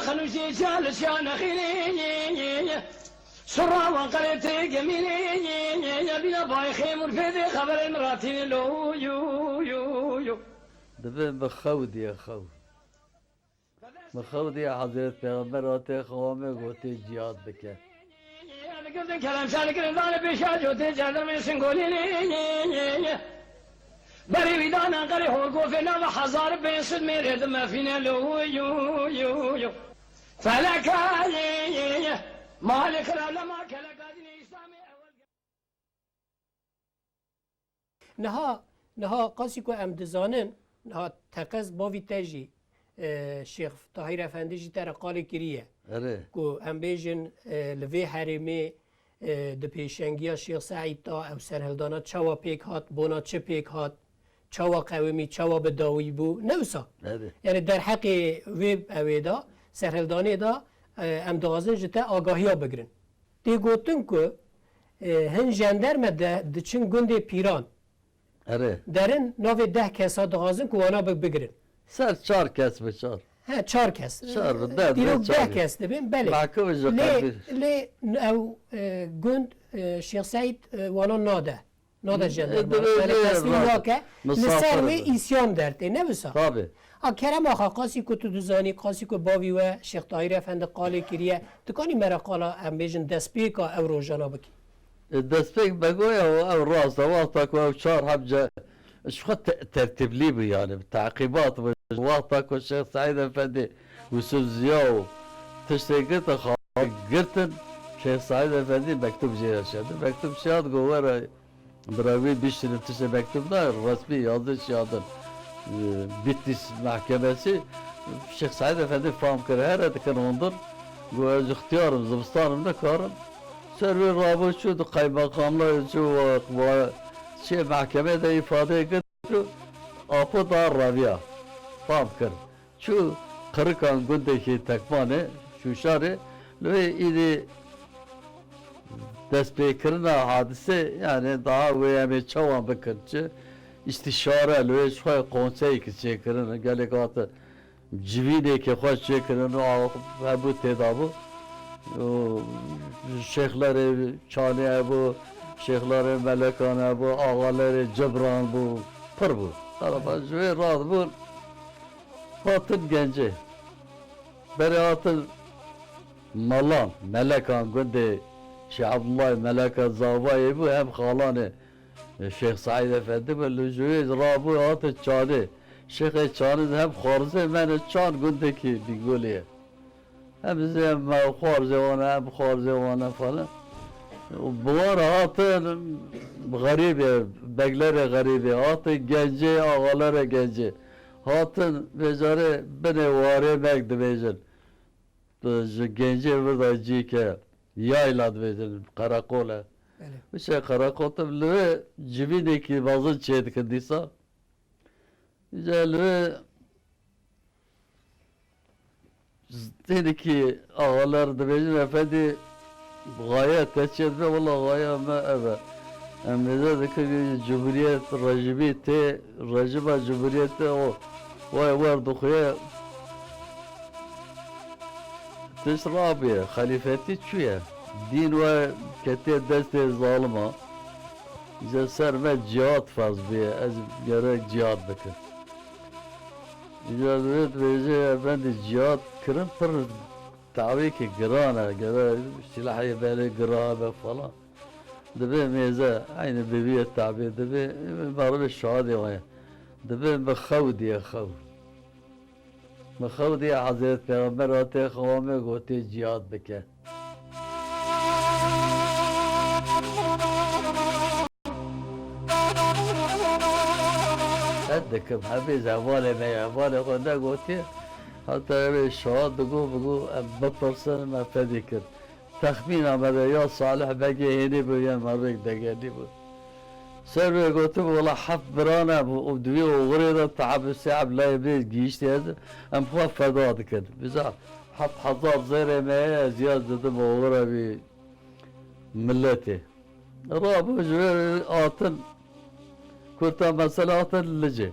خلوشي شال شان خيني سرا وقريت جميلي بلا باي خيم الفدي خبر مراتين لو يو دبي بخود يا خو بخود يا حضرت پیغمبر آتے خوامه گوتی جیاد بکن قلت كلام سالك رضان بشاج وتجادر من سنقولي بري بدانا قري هو فينا وحزار بين صد ميرد ما فينا لو يو فلك مالك لما كلك دين اسلامي نها قاسی که ام دزانن نها تقص باوی تجی شیخ طاهر افندی جی تر قال کریه اره کو ام بیجن لوی حرمی د پیشنگیا شیخ سعید تا او سرهلدانا چوا پیک هات بونا چه پیک هات چوا قومی چوا به داوی بو نوسا اره یعنی در حق ویب اویدا سرهلدانی دا ام دوازن جتا آگاهی ها بگرن دی گوتن که هن جندرمه ده چن گنده پیران اره درن نوی 10 کسا دوازن که وانا بگرن سر چار کس به چار ها 4 کس چار ده دیرو 10 چار کس دبین بله محکوم جو لی او گند شیخ سعید وانا ناده جندرمه یعنی تصویر واقع لسر و ایسیان درده نبسا طبعا کرم آخا قاسی که تو دوزانی قاسی که باوی و شیخ طاهر افند قالی کریه دکانی مرا قالا ام بیجن دست پیکا او روژانا بکی دست پیک بگوی او راست وقتا که او چار حبجه شو ترتیب لی بی يعني تعقیبات وقتا که شیخ سعید افندی وسوف زیاو تشتیقت خواهد گرتن شیخ سعید افندی مکتوب جیره شد مکتوب شاد گوهر براوی بیشترین تشه مکتوب نه رسمی yazış yadın Bitlis mahkemesi Şeyh Said Efendi faham kere her ediken ondur Goyaz ihtiyarım, zıbıstanım da karım Servi rabı şu kaymakamlar şu mahkeme de ifade ediyor Apı da raviya faham kere Şu Kırıkan gündeki tekmane şu şari ve idi destpekirina hadise yani daha ve çavan bakınca istişare le şu konsey ki çekirin gelek atı civide ki hoş çekirin o bu tedavu şeyhleri çane bu şeyhleri melekane bu ağaları cebran bu pır bu tarafa ve rahat bu hatın gence beratın malan melekan günde Şeyh Abdullah Meleka Zavayı bu hem halanı Şeyh Said Efendi ve lüzüyüz rabu atı çadı Şeyh çanız hem xarze men çan gündeki digoliye hem bize hem xarze ona hem xarze ona falan bu var atı garibi beglere garibi atı gence ağalara gence hatın vezare bene vare megdi vezir gence burada cike yayladı vezir karakola bir şey karakolda bile cibindeki bazı çeydikindiyse güzel ve dedi ki ağalar da vezir efendi gayet teçhidme valla gayet me eve emrede de ki cumhuriyet rejibiyeti rejiba cumhuriyeti o vay var dokuya تشرابية خليفتي شوية دين وكتير دستي ظالمة إذا صار ما جهاد فاز بيه از جرى جهاد بكر إذا ريت بيجي بند جهاد كرم پر تعويك جرانا جرى سلاحي بالي جرابة فلا دبي ميزة عين بيبي التعبير دبي بارب الشهادة وين دبي بخودي يا خو مخودی حضرت پیغمبر آتے خوامه گوتی جیاد بکه ادکم حبیز احوال می احوال خونده گوتی حتی شهاد بگو بپرسن ما فدی کرد تخمین آمده یا صالح بگی هینی بو یا مرک دگلی بو سر قلتم والله حف برانا ودوي وغريضة تعب الساعة لا يبدي جيشتي هذا أم خاف فضاد كده بزاف حف حضار زي ما هي زيادة دم وغرا بملتي راب جوير آتن كنت مثلا آتن لجي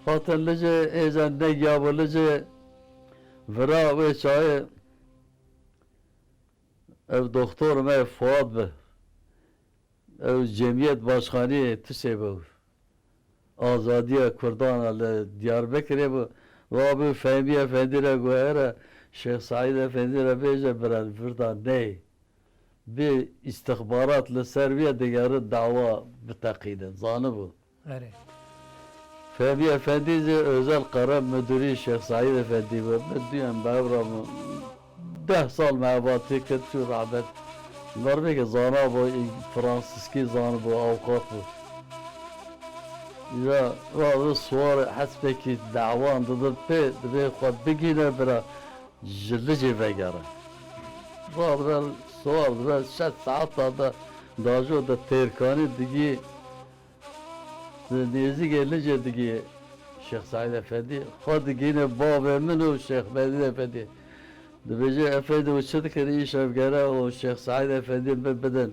آتن لجي إذا نجاب لجي Vira ve çayı ev doktorum ev Fuat be. Ev cemiyet başkanı tüse bu. Azadiye Kurdan ale Diyarbakır'e bu. Ve bu Fehmi Efendi'ne göre Şeyh Said Efendi'ne bece bilen burada ne? Bir istihbaratlı Serbiye diyarı dava bitakide. Zanı bu. Evet. Fehmi Efendi de özel karar müdürü Şeyh Said Efendi ve ben diyorum Bevram'ı 10 sal mehabatı kötü rahmet. Bunlar belki zana bu Fransızki zanı bu avukat bu. Ya ve suar hasbeki davan dıdır pe ve kod begine bira jillici vegara. Ve suar ve 6 saat da dajo da terkani digi nezi gelince digi Şeyh Said Efendi kod yine babamın o Şeyh Said Efendi Dibece Efendi uçtu ki iş evgara o Şeyh Said Efendi beden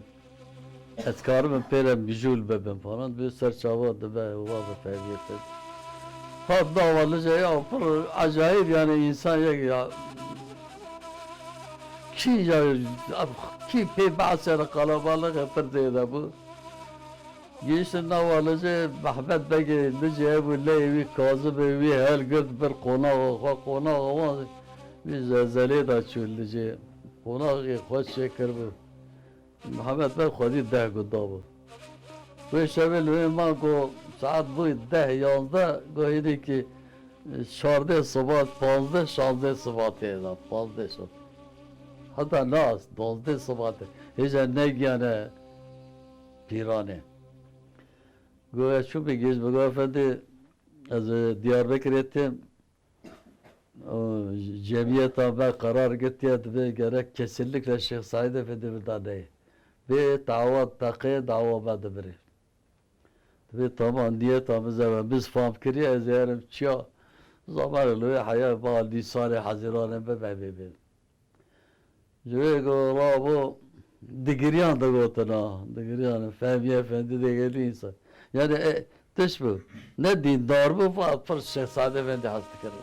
Eskarımın perem bijul bebem falan bir serçava da be vazı feviyette. Hatta davalıca ya acayip yani insan ya ki ya ki pe bazı kalabalık yaptı da bu. Geçen davalıca Mehmet Bey nece bu levi kazı bir her gün bir konağı bir zelzele da çöldüce konağı hoş şeker bu. محمد بن خودی 10 گدابو و شبیه لوی ما گو ساعت بوی 10 11 گویی که 14 صبح 15 16 صبح تیزا 15 صبح hatta nas 12 صبح hiç ne yani pirane goya şu bir gez bu efendi az Diyarbakır ettim cemiyete ve karar gitti ve gerek kesinlikle Şeyh Said Efendi bir daha değil. Ve dava takı dava badı biri. Ve tamam diye tamam biz fam kiriye ezerim çya zamanı loya haya ba lisanı hazirane be be. Jüve go rabo digriyan da gotana digriyan Fehmi Efendi de geldi insan. Yani teş bu. Ne dindar bu fır Şeyh Said Efendi hastı kırın.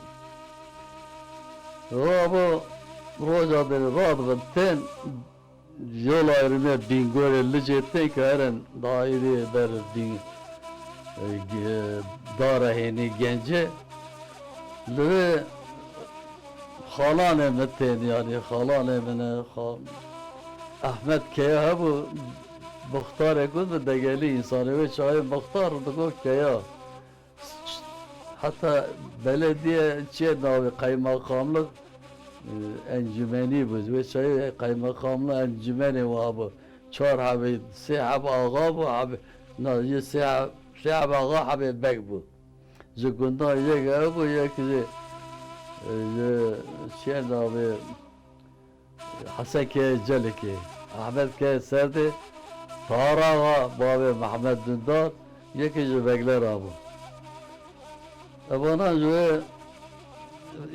Rabo roja beni rahat ten yol ayrımı Bingöl 50 ciddi karen daire der bin daraheni gence ve halan emetten yani halan emine Ahmet Kaya bu muhtar ekut da geli insanı ve çay muhtar da Kaya hatta belediye çenavi kaymakamlık encümeni bu ve şey kaymakamlı encümeni var bu. Çar abi, sehab ağa bu abi. Ne sehab ağa abi bek bu. Zukunda ye bu ye ki şey abi Hasan ke Celiki, Ahmet ke Serdi, Tarağa babi Mehmet Dündar ye ki bekler abi. Bana jo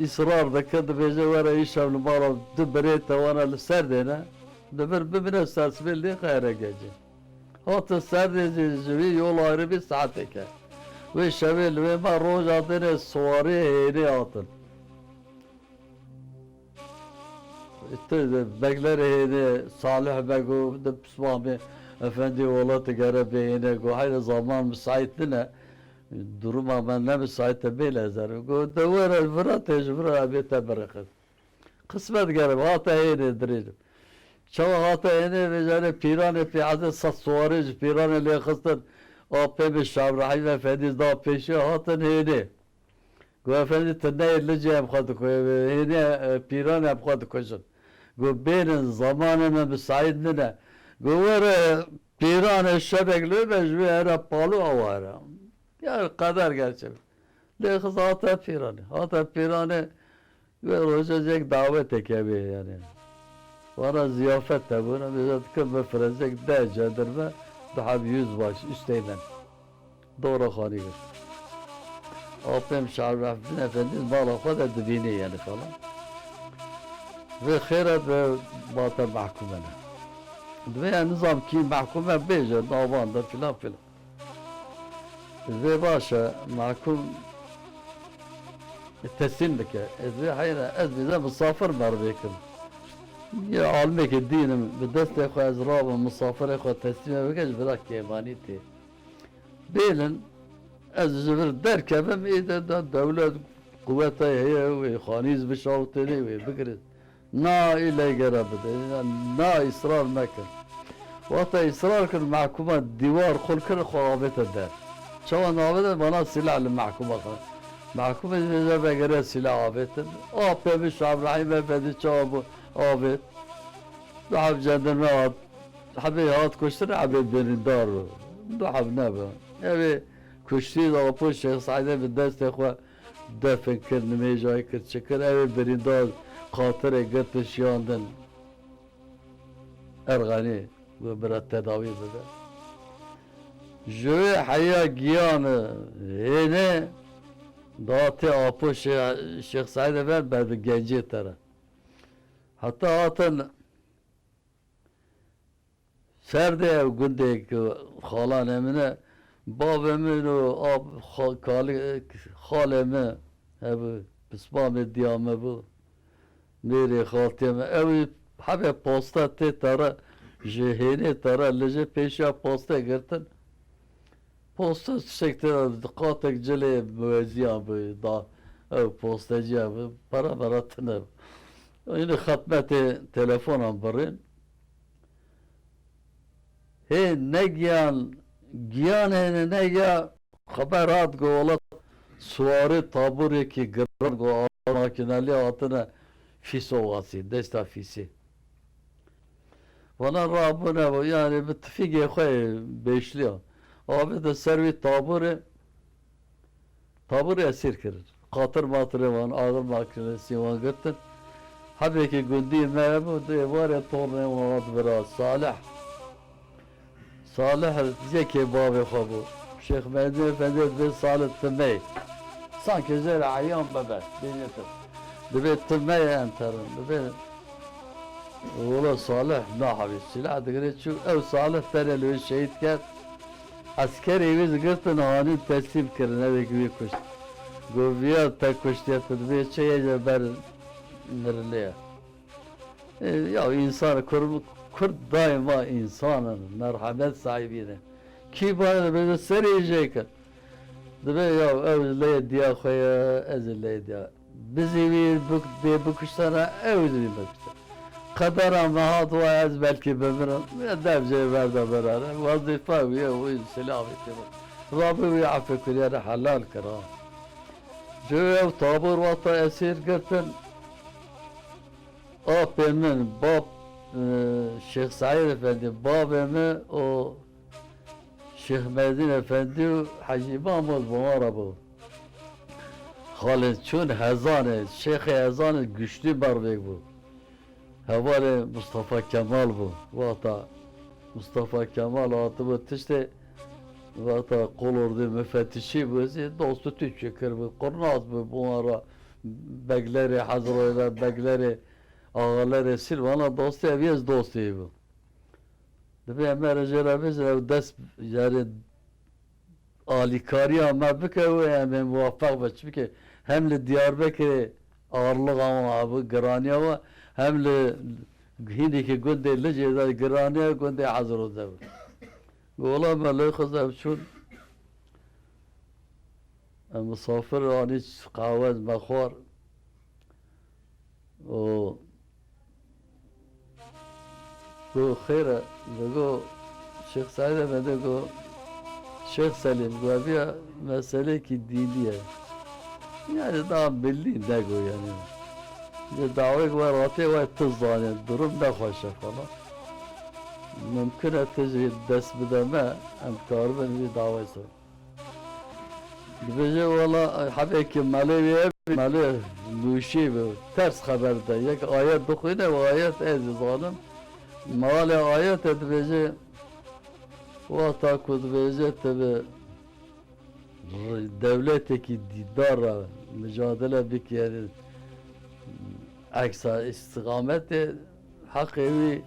إصرار ذكرت بيجي ورا يشرب المرة دبريت وانا السردنا دبر ببنا ساسبيل لي خير جاجي هات السرد جوي يول عربي ساعتك والشبيل وما روج عطينا الصواري هيني عطن bekler heyni Salih Bego de psmami efendi ola tigara beyine go hayır zaman müsaitliğine duruma ben ne müsait bile zarı go devre vrat ecbra abi tebereket kısmet garip hata heyni dirim çava hata heyni ve zare pirane pi adet sat suarij pirane le kıstın o pe şabrahim efendi da peşi hatan heyni go efendi tenne lece abxad ko heyni pirane abxad koşun go benin zamanına müsaitliğine go var pirane şebekli mecbur era palu avara ya kadar gerçek. Lehz hata pirane ve rozecek davet ekebi yani. Bana ziyafet de buna bize tıkım frezek de cedirme daha bir yüzbaş üsteyden. Doğru khanidir. Apem Şarrafin Efendi'nin bala kadar dibini yani falan. Ve khairat ve bata mahkumene. Ve nizam ki mahkume beje davanda filan filan. Ve başa mahkum teslim bike. Ez hayır ez bize misafir merbekim. Ya almek dinim bir deste xo ez rabı misafire xo teslim bike bırak kemaniti. Bilin ez jibir derkebim ide devlet kuvvete heye ve khaniz bişavteni ve bikriz. Na ile gerabide. Na ısrar mekin. Vata ısrar kır mahkuma divar kul kır xarabete der. Çavan avede bana silah mahkuma kır. Mahkuma bize begere silah abetin. Abi Şah Rahim Efendi çavu abet. Dahab jandarma at. Habi hat kuştur abi berindar. Dahab naba. Evi kuşti da apo Şeyh Said'e bir deste xwa defin kir nimejay kir çekir evi berindar خاطر گرتش یاندن ارغانی و برات تداوی بده جوی حیا گیان هنه داتی آپو شیخ سعید ver بعد گنجی تره hatta atın serde ev günde halan emine babamın o ab halemi ev pısmam diyame bu मेरे खाते में अभी हमें पोस्ता ते तारा जहेने तारा लजे पेशा पोस्ता करतन पोस्ता sekte katek cele müezziya bu da postacıya para baratına yine hatmete telefon ambarın he ne giyan ne ya haberat golat suarı tabure ki gıran go makineli atına fis ovası, desta fisi. Bana Rabbine bu yani bir tüfeğe koy beşliyor. Abi de servi tabur esir kırır. Katır matırı var, ağır makinesi var gittin. Habi ki gündüğü meyve diye var ya torne var biraz Salih. Salih zeki babı kabu. Şeyh Mehdi Efendi bir Salih tümey. Sanki zere ayyan bebe. Dinletim. دبي تمية انترن دبي والله صالح ما حبي السلاح دقريت شو او صالح ترى لو الشهيد كان عسكري ويز قلت هاني تسليم كرنا ذيك ويكش قوفيا تكشتيت دبي شيء جبر نرليه يا انسان كرد دائما انسان مرحمت صاحبينه كي بار بده سري جيك دبي يا او لي ديا خويا از لي ديا bizi bir bakışlara evli bakışlar. Kadara mahat ve az belki bemiran devce verdi beraber vazife ve o selameti var. Rabbi ve affet yani halal kara. Cev tabur vata esir gırtın. Apemin bab Şeyh Said Efendi babamı o Şeyh Medin Efendi Hacı İmam Buhara bu. Halid çün hezane, Şeyh Hezane güçlü barbek bu. Havale Mustafa Kemal bu. Vata Mustafa Kemal atı bu işte vata kolordu müfettişi bu. Dostu tüçükür bu. Kurnaz bu bunlara begleri hazırlayla begleri ağaları silvana dostu eviyiz dostu bu. Debi emre cerabız dest yani alikari ama bike ve yani muvaffak baş bike hem de Diyarbakır ağırlık ama abi Graniya ve hem de hindiki günde lejeda Graniya günde hazır oldu. Gola malı kızım şun misafir ani kahve mekvar o bu khira bu Şeyh Said Efendi bu Şeyh Selim bu bir mesele ki diniye. Yani daha belli ne go yani. Bir davet var atı var tızlanı durum da hoşa falan. Mümkün ettiği ders bedeme emkarben bir davet var. Bize valla habeki maleviye male nuşi bu ters haberde yak ayet dokuyla ve ayet ezizanım. Male ayet edbece وتاخذ بيزت دولتك دارة مجادلة بك يعني عكس استقامت حقيقي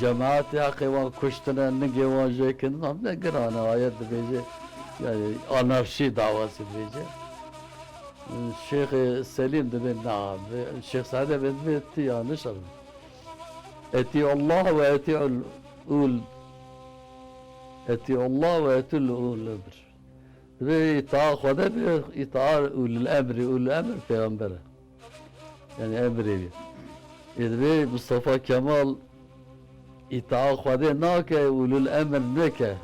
جماعت حقيقي كشتنا نجوا جاكن هم نقرانا آيات بيجي yani anarşi davası diyecek. Şeyh Selim de ben naam. Şeyh Sa'd ben etti yanlış aldım. Eti Allah ve eti'ul ul. Eti Allah ve eti'ul ul emr. Ve itaat Khada bir itaat ulul emri peygamber. Yani emri. Ve Mustafa Kemal itaat Khada nake ulul emr neke.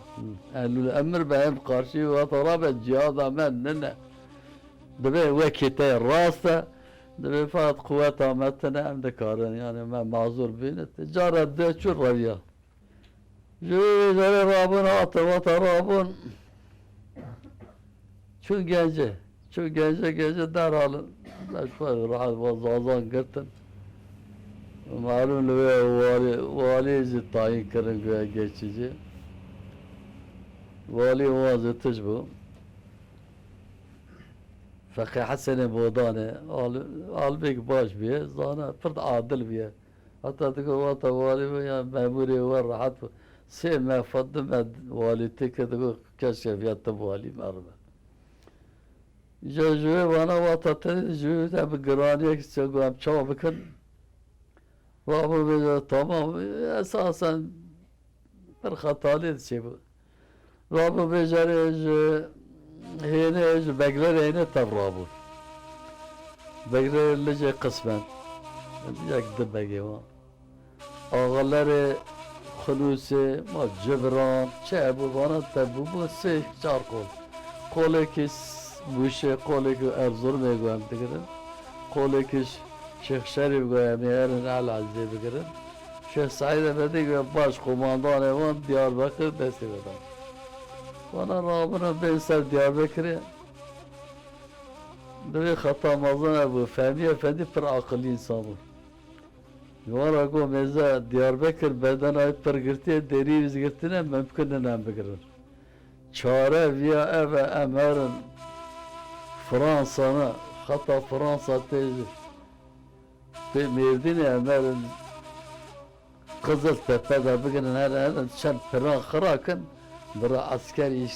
Ulul emr behem karşı ve tarafet cihad amen nene. دبي وكيتي الراسة دبي فات قوات عمتنا عم دكارن يعني ما معذور بين التجارة ده شو الربيع جوي رابون عطوة رابون شو جنجة دار على شوي راح وزازان قتل معلوم لو والي زي طاين كرن جيتشي والي واز تجبو فقي حسن بودانه آل بيك باش بيه زانا فرد عادل بيه حتى تقول واتا والي يا ماموري ور راحت سي ما فض ما والدتي تقول كشف يا والي مربى جو وانا واتا جو تاب قراني كسجو ام شو بكن وابو بيجا تمام اساسا برخطالي تشيبو وابو بيجا هنا بقدر هنا ترابون بقدر اللي جاي قسما يقدر بقى أغلر خلوصي ما جبران شعبو وانا تبو بسي شاركول قولكيس بوشي قولك أرزور ميقو هم تقرن قولكيس شيخ شريف قوي ميهرن على عزيز بقرن شيخ سعيد بدي باش قماندان وان ديار بكر دستي بدن وانا رابنا بين سر دياربكر'e دوی خطا مازن ابو فهمی پر عقلی انسان بود یوارا گو مزه دیاربکر بدن ای پر گرتی دری ویز گرتینه ممکن نم بگرن چاره ویا اف امرن فرانسانا خطا فرانسا تیجی به مردین امرن Kızıl Tepe'de bugün her çen pıran khırakın bir askeri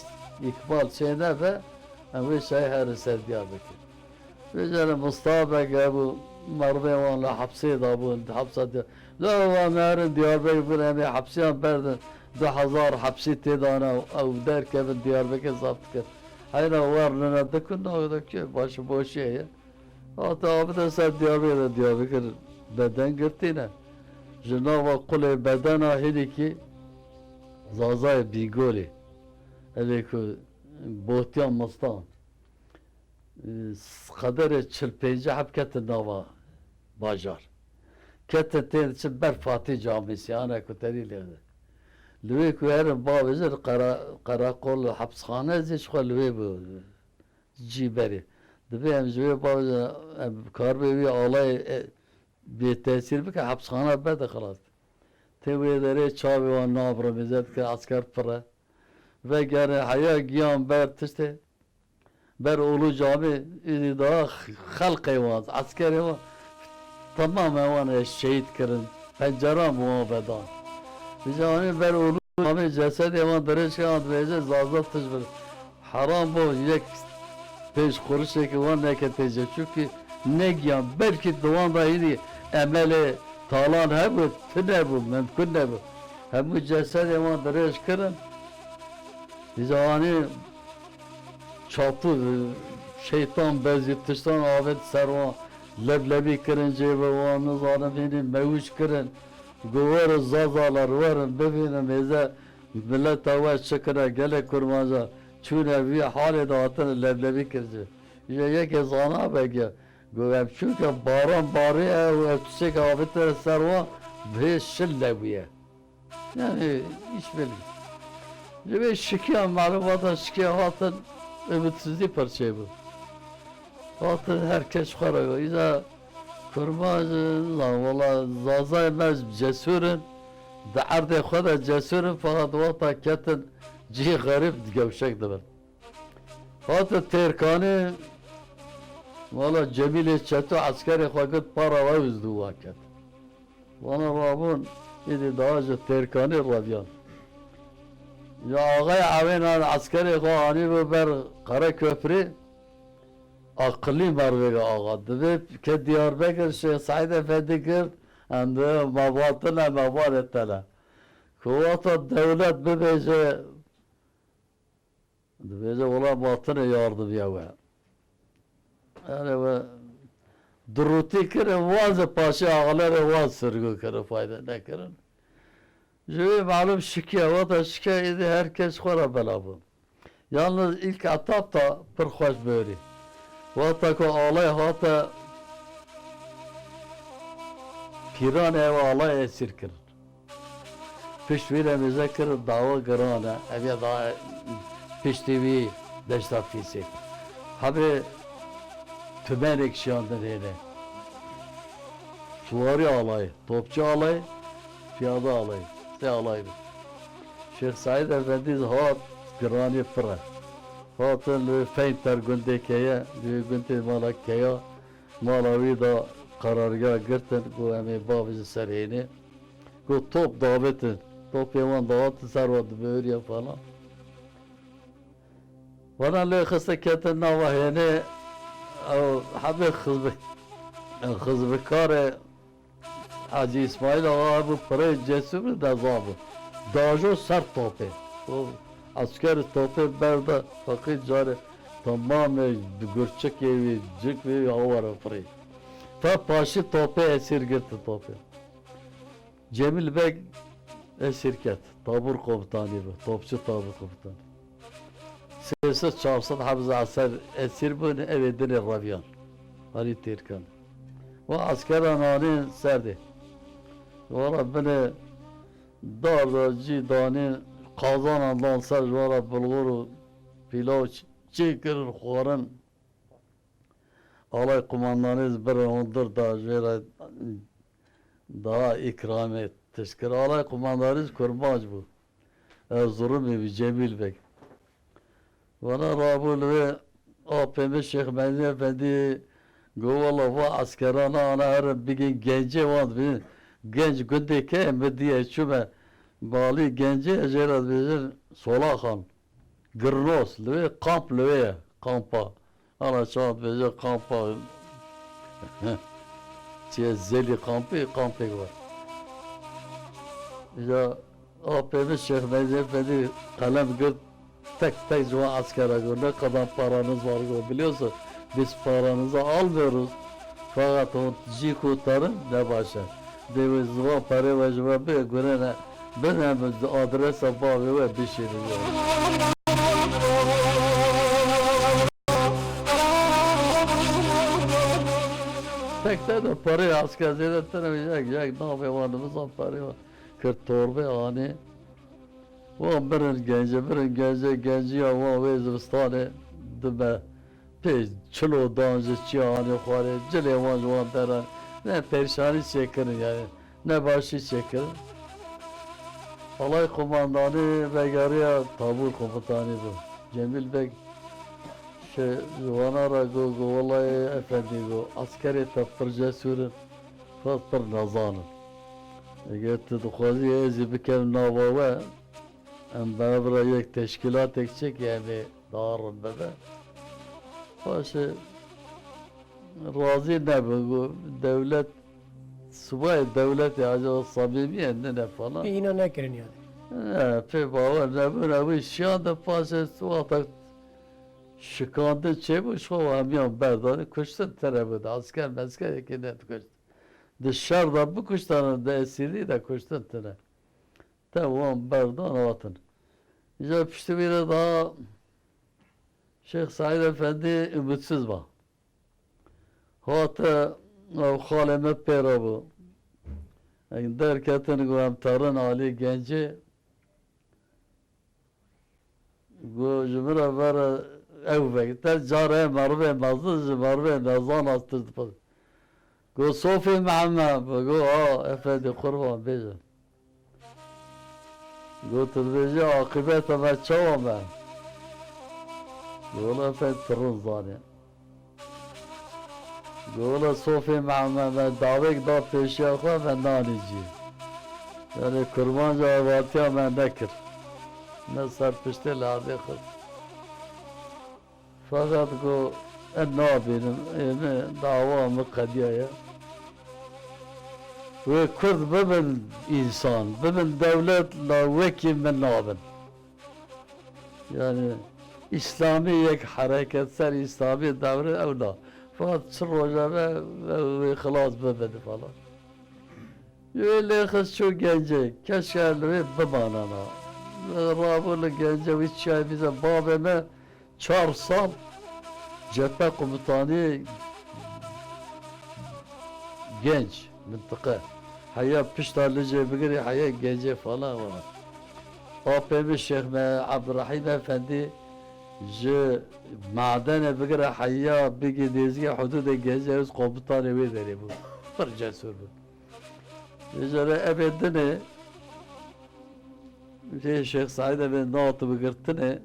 ikbal şeyine ve ve şey her Diyarbakır. Ve canım Mustafa Ebu Marvevan'la hapse da bu hapsede. La ve merin Diyarbakır yani hapsiyan berden 2000 hapsi tedana ev derke ben Diyarbakır zapt kır. Hayra var lana dakun da ki başı boş ya. Hatta abi de sen Diyarbakır beden girtine. Cenab-ı Kule bedena hedi ki zazay bigoli. Hele ki bohtiyan mastan. Kadere çırpeyci hep ketin nava bacar. Ketin ten için ber Fatih Camisi ana kuteriyle. Lüve ku her babızır karakol hapishane zişko lüve bu ciberi. Dibe hem lüve babızır karbevi alay bir tesir bike hapishane bede khalas. Tevedere çavi ve nabra mezet ki asker para. Ve gene haya giyan ber tişte ber ulu cami daha halkı var askeri var tamamen ona şehit kırın pencere muhabedan bizani ber ulu cami cesedi var derece kan vece zazat tecrübe haram bu yek peş kuruşu ki var ne ketece çünkü ne giyan belki doğan da iyi emeli talan hem bu tüne bu mümkün ne bu hem bu cesedi var derece kırın bizani çapı şeytan bezitiştan avet serva leblebi kırınca ve onu zalimini mevuş kırın govar zazalar varın bebine meze millet hava şekere gele kurmaza çune vi hale dağıtın leblebi kırıcı ye ke zana bege govem çünkü baran bari ve tüsek avet serva ve şillebiye yani iş belli ve şikiyan malumata şikayatın ümitsizliği parçayı bu. Zaten herkes karıyor. İza kurmacı, valla zazay mez cesurun, da'arde khoda cesurun fakat vata ketin cihi garip gevşek ben. Hatta terkani, valla Cemile çetu askeri vakit para ve üzdu vakit. Bana babun, idi daha önce terkani radyan. Ya ağay aven askeri khoani bu ber kara köprü akıllı Merve ağa. Dedi ki Diyarbakır Şeyh Said Efendi gird. Hem de mavatına mavar ettiler. Kuvvata devlet bebece bebece ola batını yardım yağı. Yani ve duruti kırın vazı paşa ağaları vaz sürgü kırın fayda ne kırın. Çünkü malum şike vata şike idi herkes kora bela bu. Yalnız ilk etap da pır hoş böyle. Vata ko alay hata piran ev alay esir kırın. Pişvire müzekir dava garana ev daha piştivi deşta fisik. Abi tümenek şiyandı dedi. Suvari alay, topçu alay, piyade alay, işte alaydı. Şeyh Said Efendi hat grani pıra. Hatın feynter gündekeye, gündek malakkeya, malavi da karargah girtin, bu emi babıcı serhini. Bu top davetin, top yaman davetin servatı böyle falan. Bana le kısa ketin navahini, حبي خزبكار حاجی اسماعیل آقا bu parayı cesur da zabı. Dajo sert tope. O asker tope berda fakir cari tamamı gürçek evi cik ve avara parayı. Ta paşı tope esir girdi tope. Cemil Bey esirket. Tabur komutanı bu. Topçu tabur komutanı. Sesi çarpsın Hamza Asar esir bunu evedini Raviyan. Ali Tirkan. Ve asker ananı serdi. Ve Rabbini darda cidani kazanandan ser ve Rabbulguru pilav çekirir xoran alay kumandanız bir ondur da jere daha ikram et. Teşekkür alay kumandanız kurmaç bu. Erzurum evi Cemil Bey. Bana Rabul ve APM Şeyh Mehdi Efendi Govala ve askerana ana her bir gün gence var bir genç gündeki emdiye çüme bali gence ejerat bizim Solahan Gırnos ve kamp ve kampa ana çağat ve kampa zeli kampı var. Ya APM Şeyh Mehdi Efendi kalem gırt tek cuma askere göre ne kadar paranız var biliyorsun. Biz paranızı almıyoruz. Fakat o kurtarın ne başa. Deviz zıva para ve zıva bir göre ne. Ben hemen adrese bağlı ve bir şey diyorum. Tek de parayı askerlere tanımayacak. Ne yapıyoruz parayı var. 40 torba ani. Ve birin gence ya ve zıvistane dübe pe çilo danjı çiğani xware cile van jwan deran ne perişani çekirin yani ne başı çekirin. Alay kumandanı ve yarıya tabur komutanı bu. Cemil Bey jwanara go vallahi efendi go askeri tapır cesurun fatır nazanın. Egetti dukazi ezi bikem navava em beraber یک teşkilat ekecek yani dağırın bebe. Başı razı ne bu devlet subay devlet ya acaba samimi ne falan. İna ne kirin yani. Pe baba ne bu şu anda paşa suata şıkandı çebu şu amyan berdanı kuştun tarafı asker mesker ekinde kuştun. Dışarıda bu kuşların da esiri de kuştun tarafı. Tamam berdan atın. İşte pişti bir daha Şeyh Said Efendi ümitsiz var. Hatta haleme pera bu. Derketin güvemtarın Ali genci bu cümle var evve der care marve mazız marve nazan astırdı. Go sofi Muhammed go efendi kurban beje. Go tülbeci akıbet ama çavama. Go efendi tırızane. Go sofi Muhammed davek da peşi akwa ben nanici. Yani kurbanca avatiya ben nekir. Ne serpişte lazı kız. Fakat go nabînim ême dawamı qediyaya ve Kurd bibin insan, bibin devlet la vekî min nabin. Yani İslami yek hareketsel İslami devri evla. Fakat çı roja ve xılas bibin falan. Öyle kız çok gencek, keşke elbet bimanana. Rabılı gence ve çay bize babeme 4 sal cephe komutanı genç mıntıka. Haya piştarlıca bigiri haya gence falan var. APM Şeyh Abdurrahim Efendi ji madene bigiri haya bigi dezgi hududa gence öz komutanı ve deri bu. Bir cesur bu. Ecele ebedine Şeyh Said'e ve Naat'ı bigirtine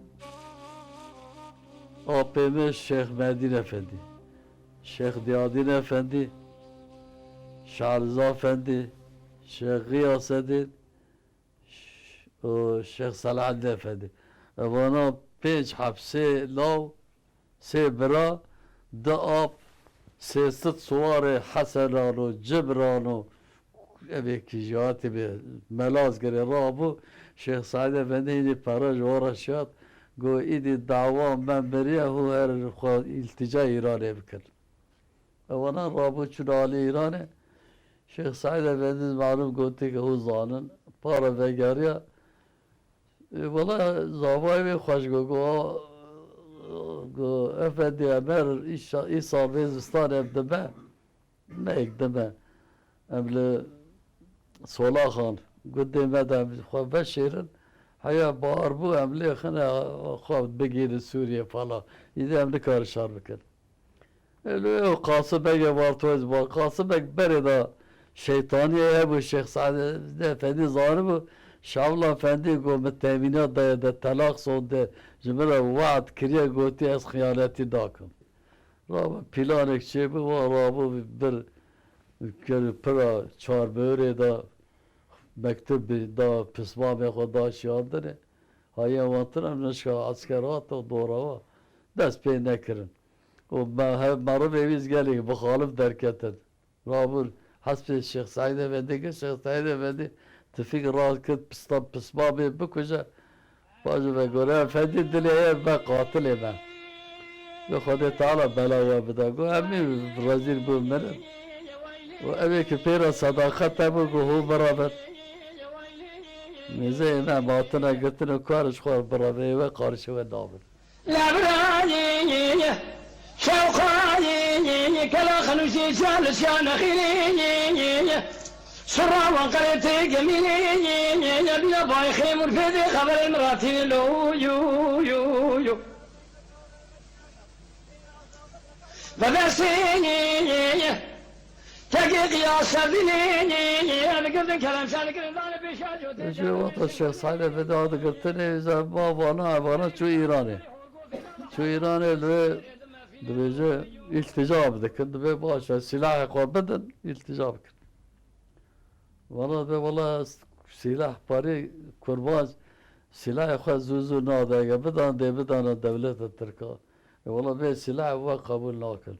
APM Şeyh Medine Efendi, Şeyh Diyadin Efendi, Şahriza Efendi, Şeyh Gıyaseddin, Şeyh Salahaddin Efendi. Bana 5 hapse lav, se bira, da ab, se sıt suare Hasanano, Cibrano, evet ki jihati bir melaz gere rabu, Şeyh Said Efendi ini para jora şat, go idi dava men beriye hu her iltica İran'e bikir. Evana rabu çunali İran'e, Şeyh Said Efendi malum gotti ki hu zanın, para vegeriya, valla zavay ve hoş go Efendi Ömer İsa Bezistan evdeme, ne ekdeme, emle Sola Khan, قدام خو بشيرن هيا باربو عملي خنا خو بقيل سوريا فلا إذا عملي كار شار بكر لو قاسم بيجي بارتوز با قاسم بيجي بريدا şeytani bu Şeyh Said Efendi zanı şavla efendi go teminat da talak sonde cümle vaat kiriye goti az xiyaleti dakım. Rab plan ekçe bu rabu bir kere para çar böyle da mektub da pisma be khoda şiadere haya vatran nşka askerat doğrava dest pe nekirin. O marı beviz gelik bu halif derketen. Rabul hasbi Şeyh Said Efendi ki Şeyh Said Efendi tefik rahat pisma be bikuca bazı ve göre efendi dileye be katil ben. Ve Xuda Teala belaya bida go emi rezil bu merim. O evi ki pera sadakat bu hu beraber. Neze ben batına götüne karış khor beraber ve karşı ve dabır. لبراني شوقاني كلا خنوشي شال شان خيري سرا وقريتي جميلي بلا باي خيمر في خبر المراتي لو يو يو يو ببسيني تقي قياس بنيني انا قلت كلام سالك انا بشاجو Şu vata Şeyh Said Efendi adı götüne bana şu İran'ı. Şu İran'ı ve درجة التجا بدك به باشا سلاح قابدا التجا بك والله سلاح باري قرباز سلاح خو زوزو ناده بدان دولت التركا والله به سلاح هو قبول ناكل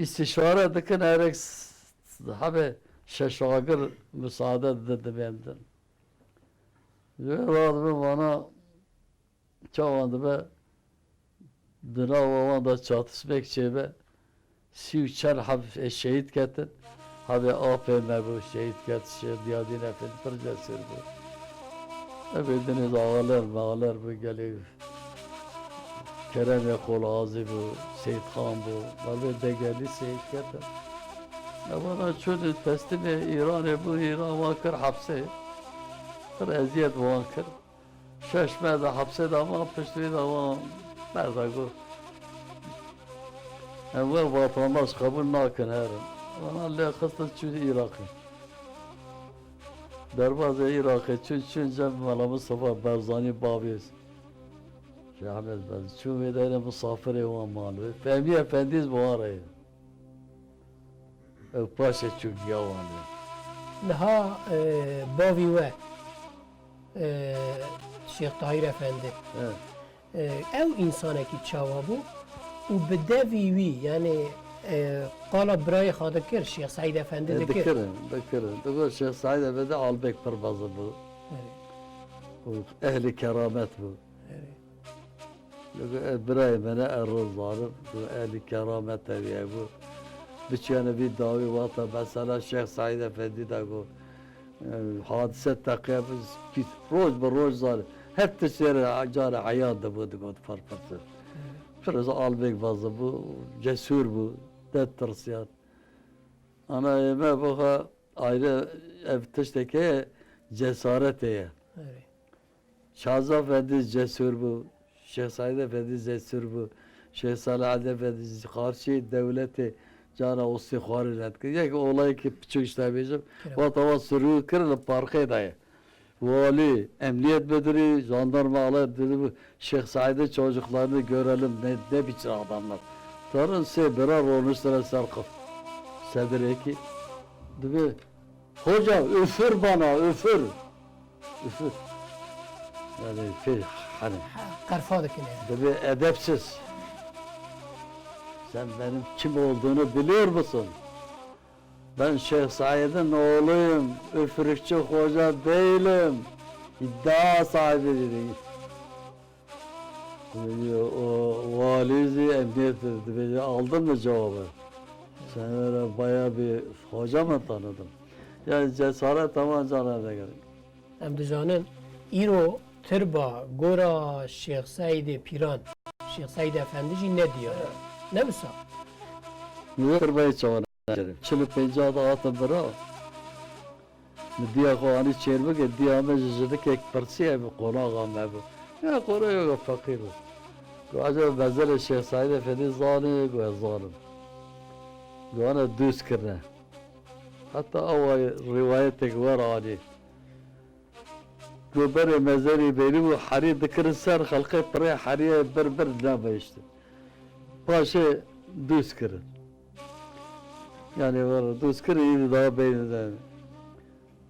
استشاره دكن ارك حبه ششاغر مساعده ددمندن يراد بana çavandı be Dınavama da çatışmak çebe Sivçer hafif şehit ketin Habi APM bu şehit ketişe Diyadin efendi pırcasır bu Ebediniz ağalar bu geliyor Kerem Yakol Ağzı bu Seyit Khan bu Ve de geldi şehit ketin Bana çoğunu teslimi İran'ı bu İran vakır hapse Bir eziyet vakır Şeşme'de hapse de ama pişti de ama Nerede bu? Evvel vatandaş kabul nakin herin. Bana lehkıstı çünkü Irak'ı. Derbazı Irak'ı çünkü Cemala Mustafa Berzani Babiz. Şeyh Ahmet Berzi. Çünkü vedayla misafir evan malı. Fehmi Efendiz bu arayı. Paşa çünkü yavanı. Daha bavi ve Şeyh Tahir Efendi. Evet. Ev insaneki çava bu وبدافي وي يعني قال براي خاطر الشيخ سعيد افندي ذكر ذكرن تقول الشيخ سعيد بدأ على البيك برباز بو وأهل كرامات بو براي مناء الرز ظالم وأهل كرامات يا بو بتشانا بي داوي واطا مثلا الشيخ سعيد افندي داقو حادثة تقيب روز بالروز ظالم hep tışları cara ayağında da bu dikkat farklı. Biraz albek bazı bu cesur bu dettersiyat. Ana yeme bu ayrı ev tıştaki cesarete. Şahzade Efendi cesur bu. Şeyh Said Efendi cesur bu. Şeyh Salih Efendi karşı devleti cana o istihbar etki. Yani olay ki küçük işte bizim. O tava sürü kırılıp parkaya Vali, emniyet müdürü, jandarma alır dedi bu Şeyh Said'in çocuklarını görelim ne biçim adamlar. Tarın se birer olmuşlar sarkıp. Sedreki. Dedi hoca üfür bana üfür. Üfür. Yani hani. قرفادك يعني Dedi edepsiz. Sen benim kim olduğunu biliyor musun? Ben Şeyh Said'in oğluyum, üfürükçü hoca değilim. İddia sahibi dedi. O valizi emniyet dedi. Aldın mı cevabı? Sen öyle bayağı bir hoca mı tanıdın? Yani cesaret ama canına gerek. ام دجانن ایرو تربا گورا شیخ سعید پیران شیخ سعید افندی جی نه دیار نه بسا Niye kırbayı çavana? Çılıp pencağı da atın bira. Diye koğanı çermek et, diye ama cızıdık ek persiye mi konağa mebu. Ya konağa yok fakir. Acaba bezele Şeyh Said Efendi zalim ve zalim. Gana düz kırne. Hatta o rivayetek var ani. Göberi mezari beni bu hari dikir ser halkı paraya hariye berber ne işte. Başı düz kırın. Yani var düz kırın daha beyniden.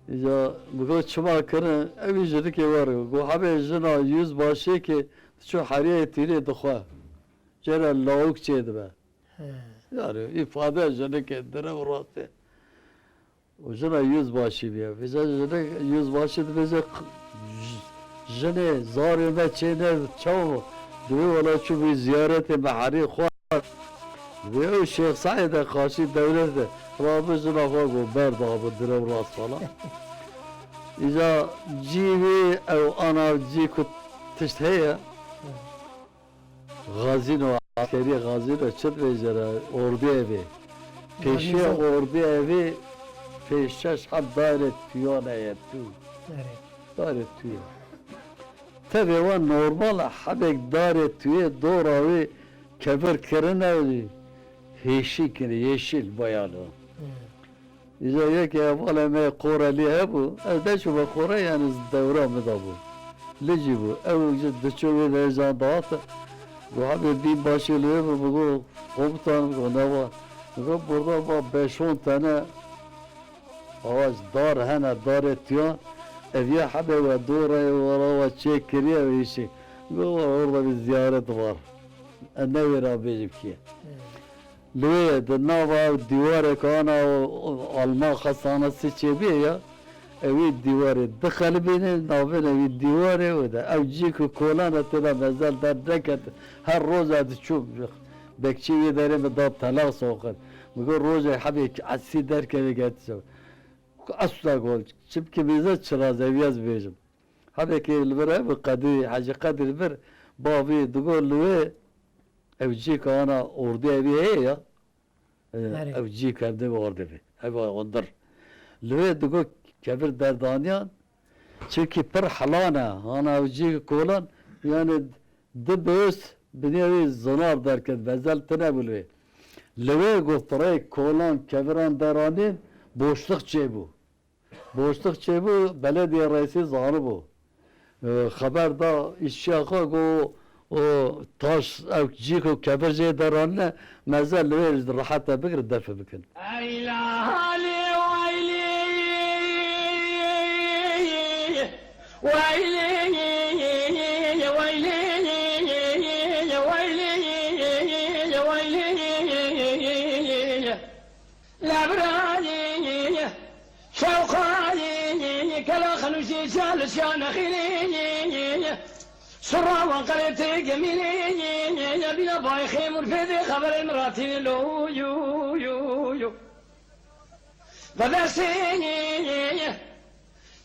Ya bu çuma kırın evi jürik var. Bu haber jina yüz başı ki şu hariye tiri dıkha. Ceren lavuk çeydi be. Yani ifade jina kendine uğrattı. O jina yüz başı bir. Bize jina yüz başı bize jine zarime çeyne çavu. Diyor valla şu bir ziyareti mahari khwa. Ve o Şeyh Said'e karşı devlette Rabıcına kogu berda bu direv ras falan. İza civi ev ana cikut tişteye gazino askeri gazino çıt vezere ordu evi. Peşe ordu evi peşeş had daire tüyaneye tü. Daire tüye. Tabi o normal habek daire tüye doğru kebir kırın yeşil yeşil bayalı. İza yok ya valla me korali bu. Da şu bu kora yani devre mi da bu. Leci bu. Evvelce dışarı ve zandat. Bu abi bir başlıyor bu komutan ne var. Bu burada var 5-10 tane ağaç dar hene dar etiyor. Evya haber ve doğru ve çekiriyor ve işi. Bu orada bir ziyaret var. Ne ver abicim ki? Lüye de nava divarı kana alma hastanesi çebiye ya. Evi divarı dıkhalı beni navın evi divarı o da. Evcik kolan atına mezal derdeket. Her roz adı çok. Bekçi ederim da talak soğukar. Bugün roz habi asi derken geçiyor. Asla gol. Çünkü bize çıraz eviyaz bejim. Habi ki lübere bu kadir hacı kadir bir babi dugol lüye evcik ana ordu evi ya. Evcik evde bir ordu evi. Evi ondur. Lüye dugo kebir derdaniyan. Çünkü per halana ana evcik kolan yani dıböz beni evi zanar derken bezel tine buluyor. Lüye goftarayı kolan kebiran deraniyan boşluk cebu. Boşluk cebu belediye reisi zanı bu. Haberda işçi akı o taş evcik o kebirce deranne mezel veririz rahat bekir derfe bikin. Ey lahali vayli vayli vayli vayli شوقاني كلا خنوشي جالس يا نخيلي سرا وقريتي جميلي بلا باي خيمر في خبر مراتي لو يو يو يو ببسيني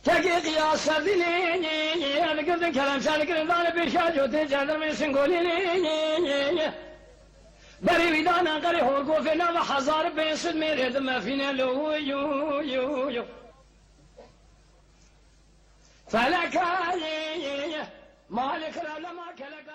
تحقيق يا سرديني انا قلت كلام سالك انا بيشاجو تجادر من سنقولي بري ويدانا قري هورقو فينا وحزار بين صد ميرد ما فينا لو يو يو يو فلك مالك لا ما كلك